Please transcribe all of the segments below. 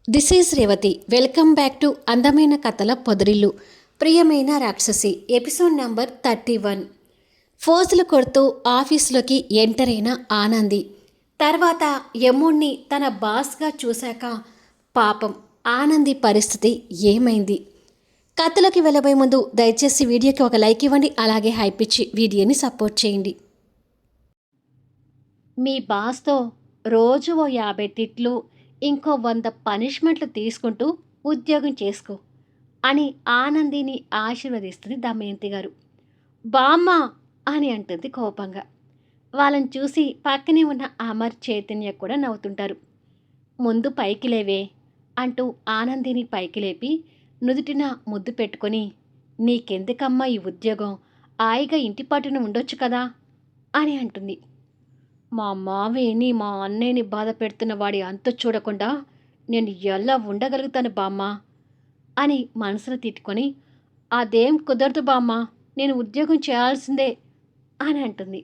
This is Revathi. Welcome back to అందమైన కథల పొదరిల్లు. ప్రియమైన రాక్షసి ఎపిసోడ్ నంబర్ 31. ఫోజులు కొడుతూ ఆఫీసులోకి ఎంటర్ అయిన ఆనంది తర్వాత యముణ్ణి తన బాస్గా చూశాక పాపం ఆనంది పరిస్థితి ఏమైంది? కథలోకి వెళ్ళబోయే ముందు దయచేసి వీడియోకి ఒక లైక్ ఇవ్వండి, అలాగే హైప్ ఇచ్చి వీడియోని సపోర్ట్ చేయండి. మీ బాస్తో రోజు ఓ 50 తిట్లు, ఇంకో 100 పనిష్మెంట్లు తీసుకుంటూ ఉద్యోగం చేసుకో అని ఆనందిని ఆశీర్వదిస్తుంది దమయంతి గారు. బామ్మ అని అంటుంది కోపంగా. వాళ్ళని చూసి పక్కనే ఉన్న అమర్, చైతన్య కూడా నవ్వుతుంటారు. ముందు పైకి లేవే అంటూ ఆనందిని పైకి లేపి నుదుటిన ముద్దు పెట్టుకొని, నీకెందుకమ్మా ఈ ఉద్యోగం, హాయిగా ఇంటి పట్టున ఉండొచ్చు కదా అని అంటుంది. మా మావయ్యని, మా అన్నయ్యని బాధ పెడుతున్న వాడి అంతు చూడకుండా నేను ఎలా ఉండగలుగుతాను బామ్మ అని మనసులో తిట్టుకొని, అదేం కుదరదు బామ్మ, నేను ఉద్యోగం చేయాల్సిందే అని అంటుంది.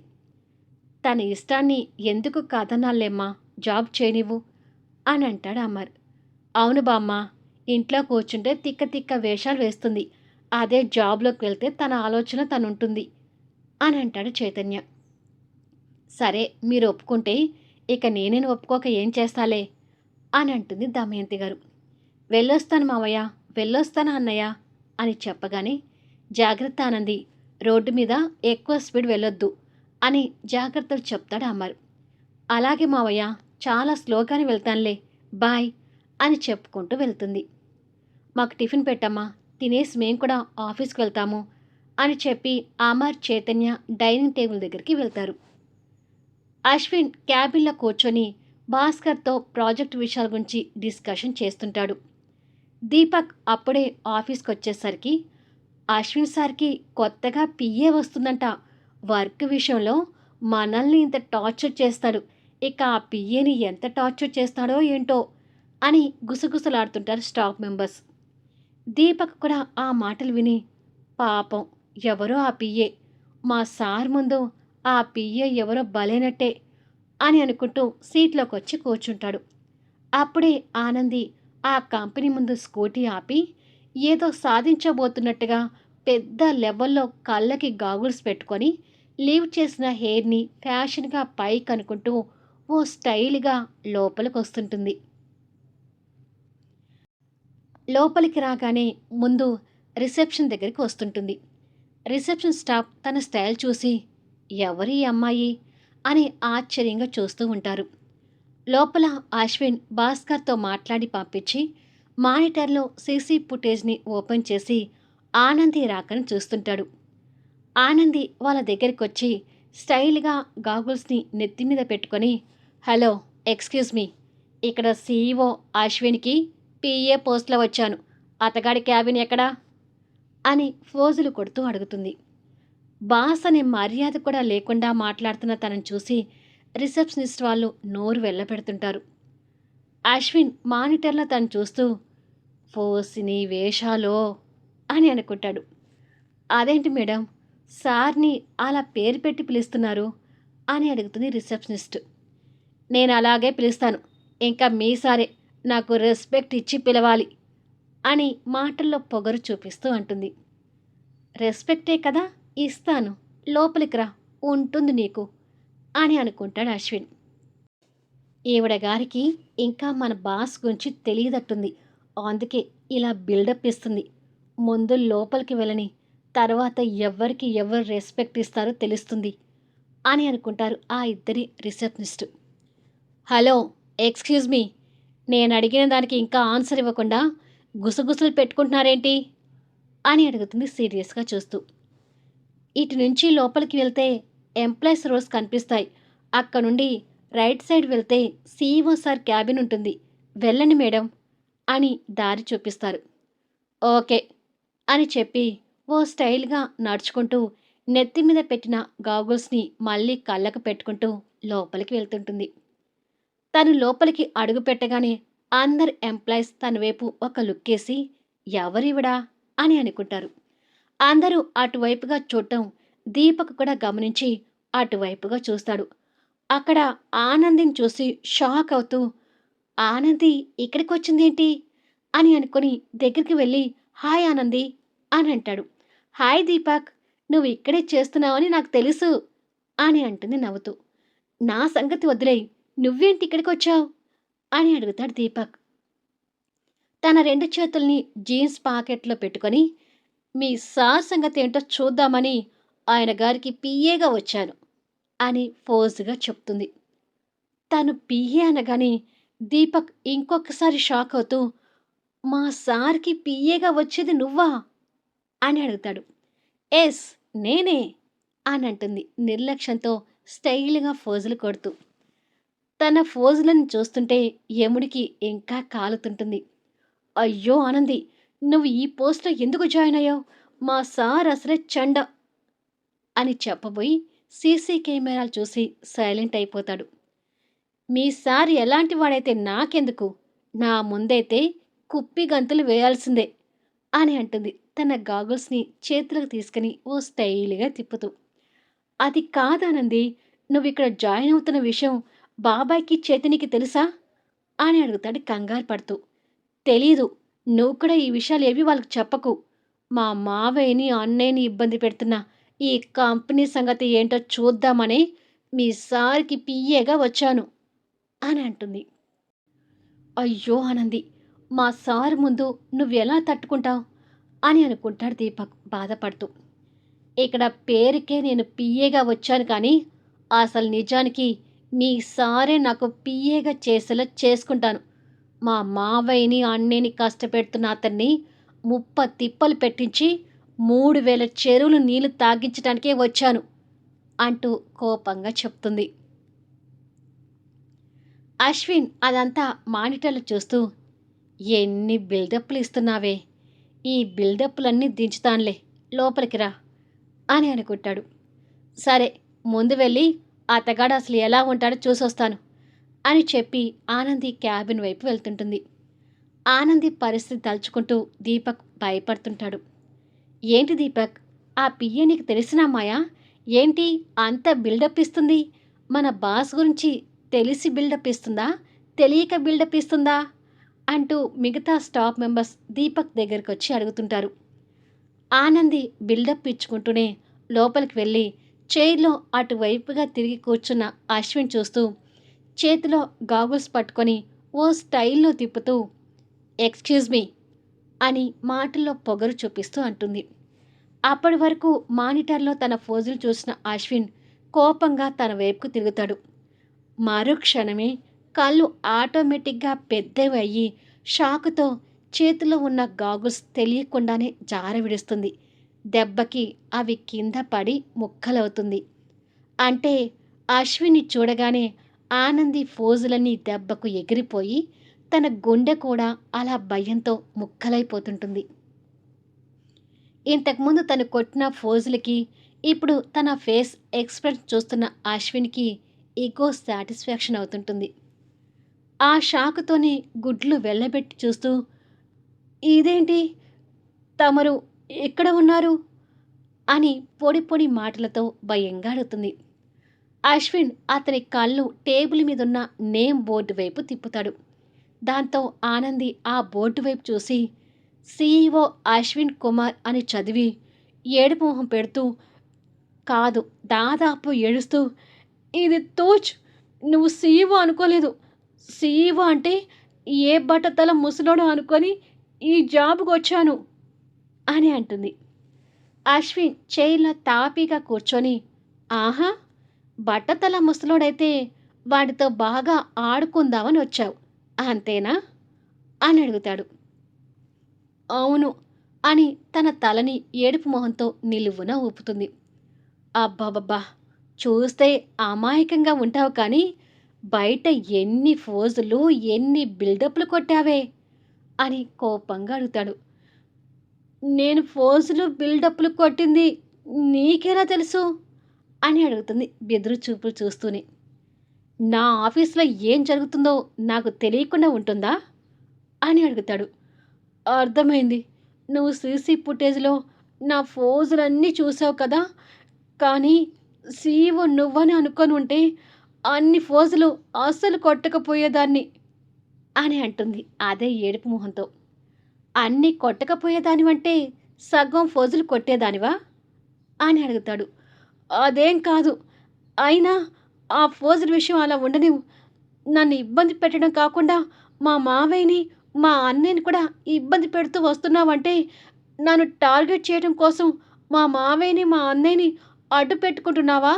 తన ఇష్టాన్ని ఎందుకు కాదనాలేమ్మా, జాబ్ చేయనివ్వు అని అంటాడు అమర్. అవును బామ్మ, ఇంట్లో కూర్చుంటే తిక్క తిక్క వేషాలు వేస్తుంది, అదే జాబ్లోకి వెళ్తే తన ఆలోచన తనుంటుంది అని అంటాడు చైతన్య. సరే మీరు ఒప్పుకుంటే ఇక నేనేను ఒప్పుకోక ఏం చేస్తాలే అని అంటుంది దమయంతి గారు. వెళ్ళొస్తాను మావయ్య, వెళ్ళొస్తాను అన్నయ్య అని చెప్పగానే, జాగ్రత్త ఆనంది, రోడ్డు మీద ఎక్కువ స్పీడ్ వెళ్ళొద్దు అని జాగ్రత్తలు చెప్తాడు అమర్. అలాగే మావయ్య, చాలా స్లోగానే వెళ్తానులే, బాయ్ అని చెప్పుకుంటూ వెళ్తుంది. మాకు టిఫిన్ పెట్టమ్మా, తినేసి మేము కూడా ఆఫీస్కి వెళ్తాము అని చెప్పి అమర్, చైతన్య డైనింగ్ టేబుల్ దగ్గరికి వెళ్తారు. అశ్విన్ క్యాబిన్లో కూర్చొని భాస్కర్తో ప్రాజెక్ట్ విషయాల గురించి డిస్కషన్ చేస్తుంటాడు. దీపక్ అప్పుడే ఆఫీస్కి వచ్చేసరికి, అశ్విన్ సార్కి కొత్తగా పిఏ వస్తుందంట, వర్క్ విషయంలో మనల్ని ఇంత టార్చర్ చేస్తాడు, ఇక ఆ పిఏని ఎంత టార్చర్ చేస్తాడో ఏంటో అని గుసగుసలాడుతుంటారు స్టాఫ్ మెంబర్స్. దీపక్ కూడా ఆ మాటలు విని, పాపం ఎవరో ఆ పిఏ, మా సార్ ముందు ఆ పిఏ ఎవరో బలైనట్టే అని అనుకుంటూ సీట్లోకి వచ్చి కూర్చుంటాడు. అప్పుడే ఆనంది ఆ కంపెనీ ముందు స్కూటీ ఆపి ఏదో సాధించబోతున్నట్టుగా పెద్ద లెవెల్లో కళ్ళకి గాగుల్స్ పెట్టుకొని లీవ్ చేసిన హెయిర్ని ఫ్యాషన్గా పైకి అనుకుంటూ ఓ స్టైల్గా లోపలికి వస్తుంటుంది. లోపలికి రాగానే ముందు రిసెప్షన్ దగ్గరికి వస్తుంటుంది. రిసెప్షన్ స్టాఫ్ తన స్టైల్ చూసి, ఎవరి అమ్మాయి అని ఆశ్చర్యంగా చూస్తూ ఉంటారు. లోపల అశ్విన్ భాస్కర్తో మాట్లాడి పంపించి మానిటర్లో సీసీ ఫుటేజ్ని ఓపెన్ చేసి ఆనంది రాకని చూస్తుంటాడు. ఆనంది వాళ్ళ దగ్గరికి వచ్చి స్టైల్గా గాగుల్స్ని నెత్తి మీద పెట్టుకొని, హలో, ఎక్స్క్యూజ్ మీ, ఇక్కడ సీఈఓ అశ్విన్కి పిఏ పోస్ట్లో వచ్చాను, అతగాడి క్యాబిన్ ఎక్కడా అని ఫోజులు కొడుతూ అడుగుతుంది. బాస్ అనే మర్యాద కూడా లేకుండా మాట్లాడుతున్న తనను చూసి రిసెప్షనిస్ట్ వాళ్ళు నోరు వెళ్ళపెడుతుంటారు. అశ్విన్ మానిటర్లో తను చూస్తూ, ఫోసిని వేషాలో అని అనుకుంటాడు. అదేంటి మేడం, సార్ని అలా పేరు పెట్టి పిలుస్తున్నారు అని అడుగుతుంది రిసెప్షనిస్ట్. నేను అలాగే పిలుస్తాను, ఇంకా మీ సారే నాకు రెస్పెక్ట్ ఇచ్చి పిలవాలి అని మాటల్లో పొగరు చూపిస్తూ అంటుంది. రెస్పెక్టే కదా, ఇస్తాను, లోపలికి రా, ఉంటుంది నీకు అని అనుకుంటాడు అశ్విన్. ఈవిడ గారికి ఇంకా మన బాస్ గురించి తెలియదట్టుంది, అందుకే ఇలా బిల్డప్ ఇస్తుంది. ముందు లోపలికి వెళ్ళని, తర్వాత ఎవరికి ఎవరు రెస్పెక్ట్ ఇస్తారో తెలుస్తుంది అని అనుకుంటారు ఆ ఇద్దరి రిసెప్షనిస్ట్. హలో, ఎక్స్క్యూజ్ మీ, నేను అడిగిన దానికి ఇంకా ఆన్సర్ ఇవ్వకుండా గుసగుసలు పెట్టుకుంటున్నారేంటి అని అడుగుతుంది సీరియస్గా చూస్తూ. ఇటు నుంచి లోపలికి వెళ్తే ఎంప్లాయీస్ రోస్ కనిపిస్తాయి, అక్కడ నుండి రైట్ సైడ్ వెళ్తే సీఈఓ సార్ క్యాబిన్ ఉంటుంది, వెళ్ళండి మేడం అని దారి చూపిస్తారు. ఓకే అని చెప్పి ఓ స్టైల్గా నడుచుకుంటూ నెత్తి మీద పెట్టిన గాగుల్స్ని మళ్ళీ కళ్ళకు పెట్టుకుంటూ లోపలికి వెళ్తుంటుంది. తను లోపలికి అడుగు పెట్టగానే అందరు ఎంప్లాయీస్ తన వైపు ఒక లుక్కేసి, ఎవరివిడా అని అనుకుంటారు. అందరూ అటువైపుగా చూడటం దీపక్ కూడా గమనించి అటువైపుగా చూస్తాడు. అక్కడ ఆనందిని చూసి షాక్ అవుతూ, ఆనంది ఇక్కడికొచ్చిందేంటి అని అనుకుని దగ్గరికి వెళ్ళి, హాయ్ ఆనంది అని అంటాడు. హాయ్ దీపక్, నువ్వు ఇక్కడే చేస్తున్నావని నాకు తెలుసు అని అంటుంది నవ్వుతూ. నా సంగతి వదిలేయ్, నువ్వేంటి ఇక్కడికొచ్చావు అని అడుగుతాడు దీపక్. తన 2 చేతుల్ని జీన్స్ పాకెట్‌లో పెట్టుకొని, మీ సార్ సంగతేంటో చూద్దామని ఆయన గారికి పీఏగా వచ్చాను అని ఫోర్స్‌గా చెప్తుంది. తను పీఏ అనగానే దీపక్ ఇంకొకసారి షాక్ అవుతూ, మా సార్‌కి పీఏగా వచ్చేది నువ్వా అని అడుగుతాడు. ఎస్, నేనే అని అంటుంది నిర్లక్ష్యంతో స్టైల్‌గా ఫోజులు కొడుతూ. తన ఫోజులను చూస్తుంటే యముడికి ఇంకా కాలుతుంటుంది. అయ్యో ఆనంది, నువ్వు ఈ పోస్ట్‌లో ఎందుకు జాయిన్ అయ్యావు? మా సార్ అసలే చెండ అని చెప్పబోయి సీసీ కెమెరాలు చూసి సైలెంట్ అయిపోతాడు. మీ సార్ ఎలాంటి వాడైతే నాకెందుకు? నా ముందైతే కుప్పి గంతులు వేయాల్సిందే అని అంటుంది తన గాగుల్స్‌ని చేతులకు తీసుకొని ఓ స్టైల్‌గా తిప్పుతూ. అది కాదానంది, నువ్విక్కడ జాయిన్ అవుతున్న విషయం బాబాయ్‌కి, చైతన్యకి తెలుసా అని అడుగుతాడు కంగారు పడుతూ. తెలీదు. నువ్వు కూడా ఈ విషయాలేవి వాళ్ళకి చెప్పకు. మా మావయ్యని, అన్నయ్యని ఇబ్బంది పెడుతున్న ఈ కంపెనీ సంగతి ఏంటో చూద్దామని మీ సార్‌కి పీఏగా వచ్చాను అని అంటుంది. అయ్యో ఆనంది, మా సార్ ముందు నువ్వెలా తట్టుకుంటావు అని అనుకుంటాడు దీపక్ బాధపడుతూ. ఇక్కడ పేరుకే నేను పీఏగా వచ్చాను కానీ అసలు నిజానికి మీ సారే నాకు పీఏగా చేసేలా చేసుకుంటాను. మా మావయ్యని, అన్నయ్యని కష్టపెడుతున్న అతన్ని తిప్పలు పెట్టించి 3000 చెరువులు నీళ్లు తాగించడానికే వచ్చాను అంటూ కోపంగా చెప్తుంది. అశ్విన్ అదంతా మానిటర్‌లో చూస్తూ, ఎన్ని బిల్డప్‌లు ఇస్తున్నావే! ఈ బిల్డప్‌లన్నీ దించుతానులే, లోపలికి రా అని అనుకుంటాడు. సరే, ముందు వెళ్ళి అతగాడు అసలు ఎలా ఉంటాడో చూసొస్తాను అని చెప్పి ఆనంది క్యాబిన్ వైపు వెళ్తుంటుంది. ఆనంది పరిస్థితి తలుచుకుంటూ దీపక్ భయపడుతుంటాడు. ఏంటి దీపక్, ఆ పిఏ నీకు తెలిసిన అమ్మాయా? ఏంటి అంత బిల్డప్ ఇస్తుంది? మన బాస్ గురించి తెలిసి బిల్డప్ ఇస్తుందా? తెలియక బిల్డప్ ఇస్తుందా? అంటూ మిగతా స్టాఫ్ మెంబర్స్ దీపక్ దగ్గరకొచ్చి అడుగుతుంటారు. ఆనంది బిల్డప్ ఇచ్చుకుంటూనే లోపలికి వెళ్ళి చైర్‌లో అటువైపుగా తిరిగి కూర్చున్న అశ్విన్ చూస్తూ చేతిలో గాగుల్స్ పట్టుకొని ఓ స్టైల్‌లో తిప్పుతూ, ఎక్స్‌క్యూజ్ మీ అని మాటల్లో పొగరు చూపిస్తూ అంటుంది. అప్పటి వరకు మానిటర్‌లో తన ఫోజులు చూసిన అశ్విన్ కోపంగా తన వైపుకు తిరుగుతాడు. మరుక్షణమే కళ్ళు ఆటోమేటిక్‌గా పెద్దవి అయ్యి షాకుతో చేతిలో ఉన్న గాగుల్స్ తెలియకుండానే జారవిడుస్తుంది. దెబ్బకి అవి కింద పడి ముక్కలవుతుంది. అంటే అశ్విన్ని చూడగానే ఆనంది ఫోజులన్నీ దెబ్బకు ఎగిరిపోయి తన గుండె కూడా అలా భయంతో ముక్కలైపోతుంటుంది. ఇంతకుముందు తను కొట్టిన ఫోజులకి ఇప్పుడు తన ఫేస్ ఎక్స్‌ప్రెస్ చూస్తున్న అశ్విన్‌కి ఇగో సాటిస్ఫాక్షన్ అవుతుంటుంది. ఆ షాకుతోనే గుడ్లు వెళ్ళబెట్టి చూస్తూ, ఇదేంటి, తమరు ఇక్కడ ఉన్నారు అని పొడి పొడి మాటలతో భయంగా అడుగుతుంది. అశ్విన్ అతని కళ్ళు టేబుల్ మీదున్న నేమ్ బోర్డు వైపు తిప్పుతాడు. దాంతో ఆనంది ఆ బోర్డు వైపు చూసి సీఈఓ అశ్విన్ కుమార్ అని చదివి ఏడుపు మొహం పెడుతూ, కాదు, దాదాపు ఏడుస్తూ, ఇది తూచ్, నువ్వు సీఈఓ అనుకోలేదు. సీఈఓ అంటే ఏ బట్టతల ముసలోడో అనుకొని ఈ జాబ్‌కొచ్చాను అని అంటుంది. అశ్విన్ చైర్‌లో తాపీగా కూర్చొని, ఆహా! బట్టతల ముసలోడైతే వాడితో బాగా ఆడుకుందామని వచ్చావు, అంతేనా అని అడుగుతాడు. అవును అని తన తలని ఏడుపు మొహంతో నిలువున ఊపుతుంది. అబ్బబ్బబ్బా! చూస్తే అమాయకంగా ఉంటావు కానీ బయట ఎన్ని ఫోజులు, ఎన్ని బిల్డప్‌లు కొట్టావే అని కోపంగా అడుగుతాడు. నేను ఫోజులు, బిల్డప్‌లు కొట్టింది నీకెలా తెలుసు అని అడుగుతుంది బెదురు చూపులు చూస్తూనే. నా ఆఫీస్‌లో ఏం జరుగుతుందో నాకు తెలియకుండా ఉంటుందా అని అడుగుతాడు. అర్థమైంది. నువ్వు సీసీ ఫుటేజ్‌లో నా ఫోజులన్నీ చూసావు కదా! కానీ సీఈఓ నువ్వని అనుకోనుంటే అన్ని ఫోజులు అస్సలు కొట్టకపోయేదాన్ని. అని అంటుంది అదే ఏడుపు మొహంతో. అన్నీ కొట్టకపోయేదానివంటే సగం ఫోజులు కొట్టేదానివా? అని అడుగుతాడు. అదేం కాదు. అయినా ఆ ఫోజుల విషయం అలా ఉండనివ్వు. నన్ను ఇబ్బంది పెట్టడం కాకుండా మా మావయ్యని, మా అన్నయ్యని కూడా ఇబ్బంది పెడుతూ వస్తున్నావంటే నన్ను టార్గెట్ చేయడం కోసం మా మావయ్యని, మా అన్నయ్యని అడ్డు పెట్టుకుంటున్నావా?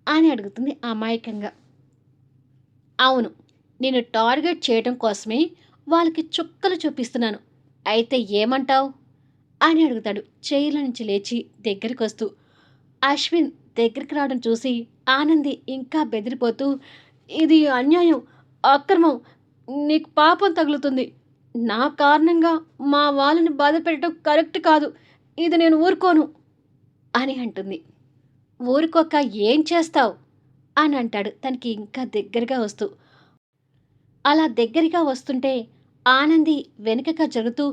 అని అడుగుతుంది అమాయకంగా. అవును. నిన్ను టార్గెట్ చేయడం కోసమే వాళ్ళకి చుక్కలు చూపిస్తున్నాను. అయితే ఏమంటావు? అని అడుగుతాడు చైర్‌లో నుంచి లేచి దగ్గరికొస్తూ. అశ్విన్ దగ్గరికి రావడం చూసి ఆనంది ఇంకా బెదిరిపోతూ, "ఇది అన్యాయం, అక్రమం. నీకు పాపం తగులుతుంది. నా కారణంగా మా వాళ్ళని బాధపెట్టడం కరెక్ట్ కాదు. ఇది నేను ఊరుకోను" అని అంటుంది. ఊరుకోక ఏం చేస్తావు? అని అంటాడు తనకి ఇంకా దగ్గరగా వస్తూ. అలా దగ్గరగా వస్తుంటే ఆనంది వెనుకగా జరుగుతూ,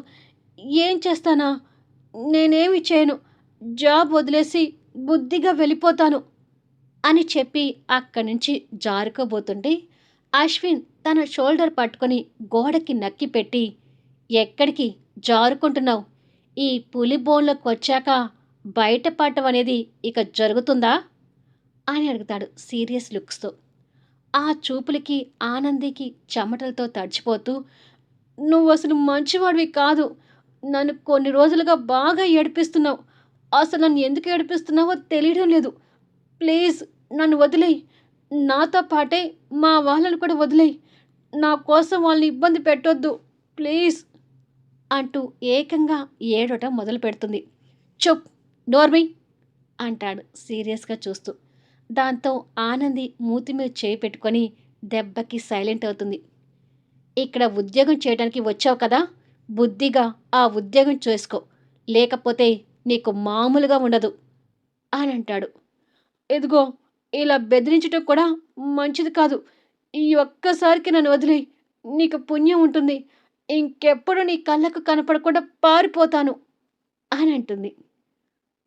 "ఏం చేస్తానా? నేనేమి చేయను. జాబ్ వదిలేసి బుద్ధిగా వెళ్ళిపోతాను" అని చెప్పి అక్కడి నుంచి జారుకోబోతుంటే అశ్విన్ తన షోల్డర్ పట్టుకొని గోడకి నక్కి పెట్టి, "ఎక్కడికి జారుకుంటున్నావు? ఈ పులి బోన్‌లోకొచ్చాక బయటపడటం అనేది ఇక జరుగుతుందా?" అని అడుగుతాడు సీరియస్ లుక్స్‌తో. ఆ చూపులకి ఆనందికి చెమటలతో తడిచిపోతూ, "నువ్వసలు మంచివాడివి కాదు. నన్ను కొన్ని రోజులుగా బాగా ఏడిపిస్తున్నావు. అసలు నన్ను ఎందుకు ఏడిపిస్తున్నావో తెలియడం లేదు. ప్లీజ్ నన్ను వదిలేయ్. నాతో పాటే మా వాళ్ళని కూడా వదిలేయ్. నా కోసం వాళ్ళని ఇబ్బంది పెట్టొద్దు. ప్లీజ్" అంటూ ఏకంగా ఏడవటం మొదలుపెడుతుంది. "చుప్! నోర్ముయ్" అంటాడు సీరియస్‌గా చూస్తూ. దాంతో ఆనంది మూతి మీద చేయి పెట్టుకొని దెబ్బకి సైలెంట్ అవుతుంది. "ఇక్కడ ఉద్యోగం చేయడానికి వచ్చావు కదా! బుద్ధిగా ఆ ఉద్యోగం చేసుకో. లేకపోతే నీకు మామూలుగా ఉండదు" అని అంటాడు. "ఇదిగో ఇలా బెదిరించటం కూడా మంచిది కాదు. ఈ ఒక్కసారికి నన్ను వదిలేయ్. నీకు పుణ్యం ఉంటుంది. ఇంకెప్పుడు నీ కళ్ళకు కనపడకుండా పారిపోతాను" అని అంటుంది.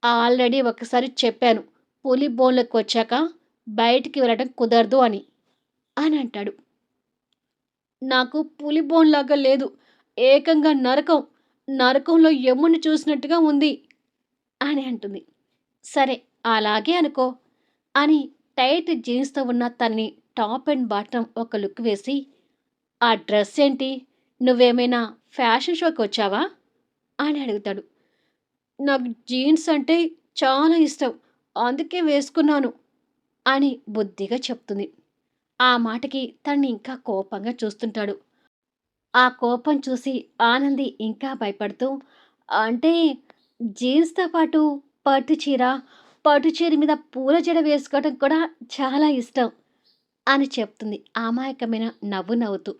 "ఆల్రెడీ ఒకసారి చెప్పాను. పులి బోన్‌లోకొచ్చాక బయటికి వెళ్ళడం కుదరదు అని" అని అంటాడు. "నాకు పులి బోన్‌లాగా లేదు. ఏకంగా నరకం. నరకంలో యముడిని చూసినట్టుగా ఉంది" అని అంటుంది. "సరే అలాగే అనుకో" అని టైట్ జీన్స్‌తో ఉన్న తనని టాప్ అండ్ బాటమ్ ఒక లుక్ వేసి, "ఆ డ్రెస్ ఏంటి? నువ్వేమైనా ఫ్యాషన్ షోకొచ్చావా?" అని అడుగుతాడు. "నాకు జీన్స్ అంటే చాలా ఇష్టం. అందుకే వేసుకున్నాను" అని బుద్ధిగా చెప్తుంది. ఆ మాటకి తనని ఇంకా కోపంగా చూస్తుంటాడు. ఆ కోపం చూసి ఆనంది ఇంకా భయపడుతూ, "అంటే జీన్స్‌తో పాటు పట్టు చీర, పట్టు చీర మీద పూల జడ వేసుకోవడం కూడా చాలా ఇష్టం" అని చెప్తుంది అమాయకమైన నవ్వు నవ్వుతూ.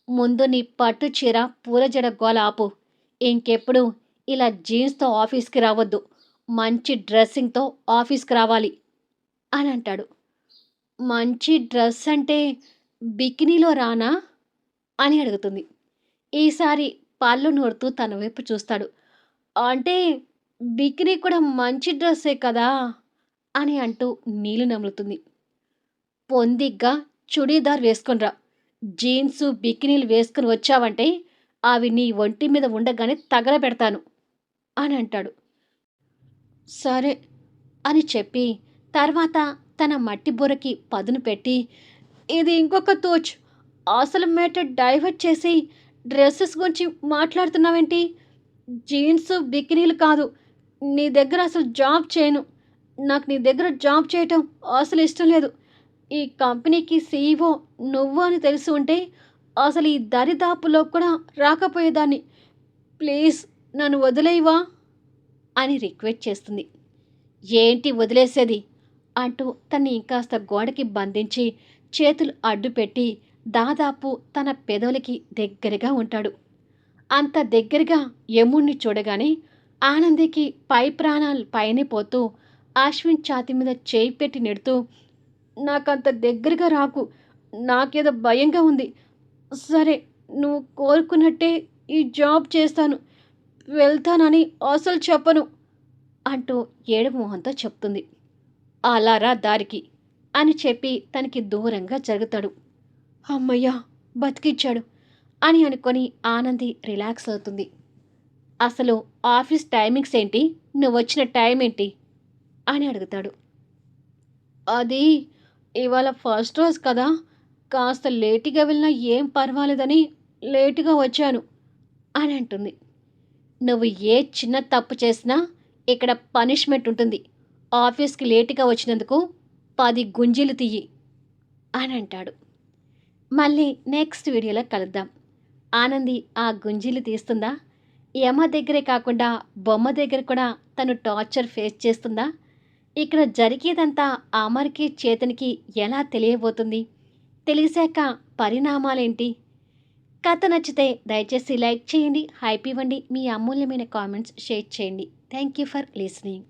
"ముందు నీ పట్టు చీర, పూల జడ గోల ఆపు. ఇంకెప్పుడు ఇలా జీన్స్‌తో ఆఫీస్‌కి రావద్దు. మంచి డ్రెస్సింగ్‌తో ఆఫీస్‌కి రావాలి" అని అంటాడు. "మంచి డ్రెస్ అంటే బికినీలో రానా?" అని అడుగుతుంది. ఈసారి పళ్ళు నూరుతూ తన వైపు చూస్తాడు. "అంటే బికినీ కూడా మంచి డ్రెస్సే కదా!" అని అంటూ నీళ్లు నములుతుంది. "పొందిగ్గా చుడీదార్ వేసుకొని రా. జీన్సు, బికినీలు వేసుకొని వచ్చావంటే అవి నీ ఒంటి మీద ఉండగానే తగలబెడతాను" అని అంటాడు. "సరే" అని చెప్పి తర్వాత తన మట్టి బుర్రకి పదును పెట్టి, "ఇది ఇంకొక తూచ్. అసలు మ్యాటర్ డైవర్ట్ చేసి డ్రెసెస్ గురించి మాట్లాడుతున్నావేంటి? జీన్స్, బికినీలు కాదు. నీ దగ్గర అసలు జాబ్ చేయను. నాకు నీ దగ్గర జాబ్ చేయటం అసలు ఇష్టం లేదు. ఈ కంపెనీకి సీఈఓ నువ్వు అని తెలిసి ఉంటే అసలు ఈ దరిదాపుల్లో కూడా రాకపోయేదాన్ని. ప్లీజ్ నన్ను వదిలేయవా?" అని రిక్వెస్ట్ చేస్తుంది. "ఏంటి వదిలేసేది?" అంటూ తన్ని ఇంకాస్త గోడకి బంధించి చేతులు అడ్డుపెట్టి దాదాపు తన పెదవులకి దగ్గరగా ఉంటాడు. అంత దగ్గరగా యముణ్ణి చూడగానే ఆనందికి పై ప్రాణాలు పైనే పోతూ అశ్విన్ ఛాతీ మీద చేయి పెట్టి నెడుతూ, "నాకంత దగ్గరగా రాకు. నాకేదో భయంగా ఉంది. సరే నువ్వు కోరుకున్నట్టే ఈ జాబ్ చేస్తాను. వెళ్తానని అసలు చెప్పను" అంటూ ఏడుపు మొహంతో చెప్తుంది. "అలా రా దారికి" అని చెప్పి తనకి దూరంగా జరుగుతాడు. "హమ్మయ్య! బతికిచ్చాడు అని అనుకొని ఆనంది రిలాక్స్ అవుతుంది. అసలు ఆఫీస్ టైమింగ్స్ ఏంటి? నువ్వొచ్చిన టైం ఏంటి? అని అడుగుతాడు. అది ఇవాళ ఫస్ట్ రోజు కదా! కాస్త లేట్‌గా వెళ్ళినా ఏం పర్వాలేదని లేట్‌గా వచ్చాను అని అంటుంది. నువ్వు ఏ చిన్న తప్పు చేసినా ఇక్కడ పనిష్మెంట్ ఉంటుంది. ఆఫీస్‌కి లేట్‌గా వచ్చినందుకు 10 గుంజీలు తియ్యి అని అంటాడు. మళ్ళీ నెక్స్ట్ వీడియోలో కలుద్దాం. ఆనంది ఆ గుంజీలు తీస్తుందా? యమ దగ్గరే కాకుండా బొమ్మ దగ్గర కూడా తను టార్చర్ ఫేస్ చేస్తుందా? ఇక్కడ జరిగేదంతా అమర్‌కి, చేతన్‌కి ఎలా తెలియబోతుంది? తెలిసాక పరిణామాలేంటి? కథ నచ్చితే దయచేసి లైక్ చేయండి, హైప్ ఇవ్వండి, మీ అమూల్యమైన కామెంట్స్ షేర్ చేయండి. Thank you for listening.